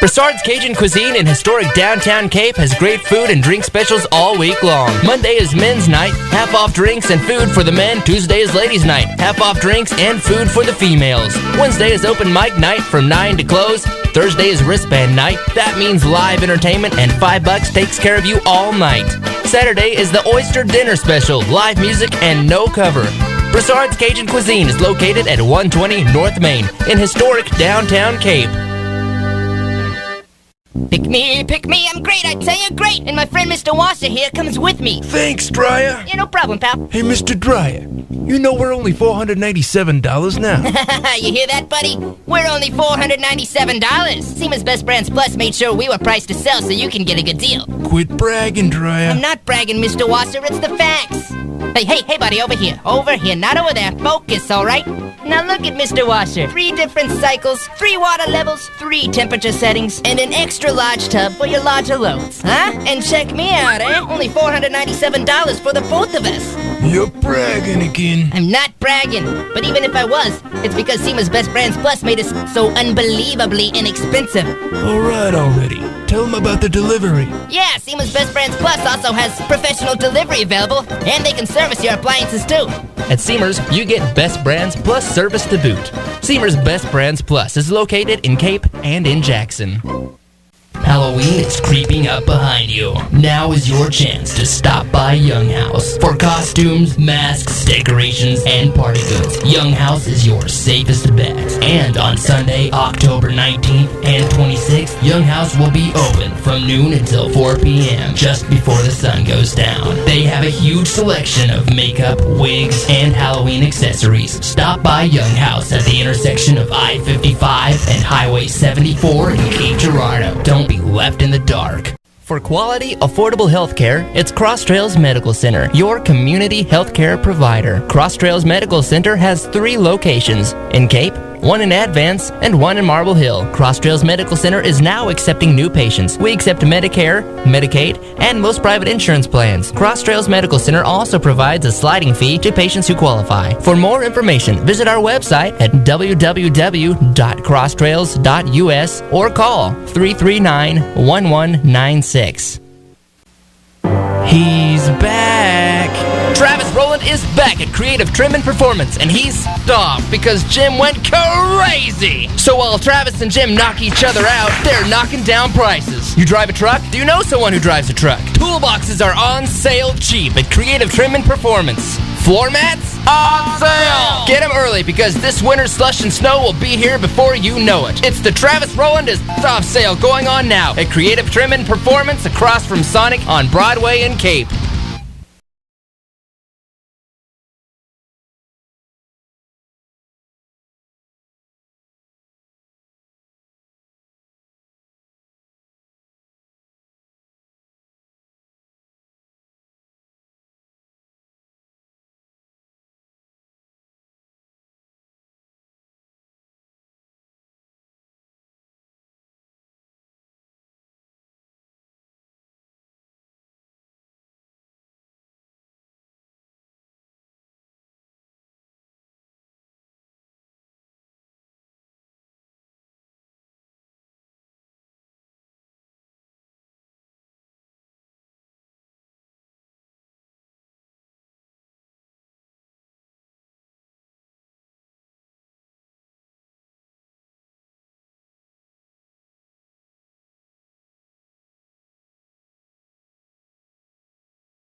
Broussard's Cajun Cuisine in historic downtown Cape has great food and drink specials all week long. Monday is men's night, half off drinks and food for the men. Tuesday is ladies' night, half off drinks and food for the females. Wednesday is open mic night from 9 to close. Thursday is wristband night. That means live entertainment and $5 takes care of you all night. Saturday is the oyster dinner special, live music and no cover. Broussard's Cajun Cuisine is located at 120 North Main in historic downtown Cape. Pick me, I'm great, I tell you, great! And my friend Mr. Wasser here comes with me. Thanks, Dryer. Yeah, no problem, pal. Hey, Mr. Dryer, you know we're only $497 now. You hear that, buddy? We're only $497. Siemens Best Brands Plus made sure we were priced to sell so you can get a good deal. Quit bragging, Dryer. I'm not bragging, Mr. Wasser, it's the facts. Hey, buddy, over here, not over there. Focus, all right? Now look at Mr. Washer. 3 different cycles, 3 water levels, 3 temperature settings, and an extra large tub for your larger loads. Huh? And check me out, Only $497 for the both of us. You're bragging again. I'm not bragging, but even if I was, it's because Siemens Best Brands Plus made us so unbelievably inexpensive. All right already. Tell them about the delivery. Yeah, Siemens Best Brands Plus also has professional delivery available, and they can service your appliances too. At Siemers, you get Best Brands Plus service to boot. Siemers Best Brands Plus is located in Cape and in Jackson. Halloween is creeping up behind you. Now is your chance to stop by Young House for costumes, masks, decorations, and party goods. Young House is your safest bet. And on Sunday, October 19th and 26th, Young House will be open from noon until 4 p.m. just before the sun goes down. They have a huge selection of makeup, wigs, and Halloween accessories. Stop by Young House at the intersection of I-55 and Highway 74 in Cape Girardeau. Don't be left in the dark. For quality, affordable healthcare, it's Cross Trails Medical Center, your community healthcare provider. Cross Trails Medical Center has 3 locations in Cape, 1 in Advance, and 1 in Marble Hill. Cross Trails Medical Center is now accepting new patients. We accept Medicare, Medicaid, and most private insurance plans. Cross Trails Medical Center also provides a sliding fee to patients who qualify. For more information, visit our website at www.crosstrails.us or call 339-1196. He's back. Travis Rowland is back at Creative Trim and Performance, and he's stopped because Jim went crazy. So while Travis and Jim knock each other out, they're knocking down prices. You drive a truck? Do you know someone who drives a truck? Toolboxes are on sale cheap at Creative Trim and Performance. Floor mats? On sale! Get them early because this winter's slush and snow will be here before you know it. It's the Travis Rowland is off sale going on now at Creative Trim and Performance across from Sonic on Broadway in Cape.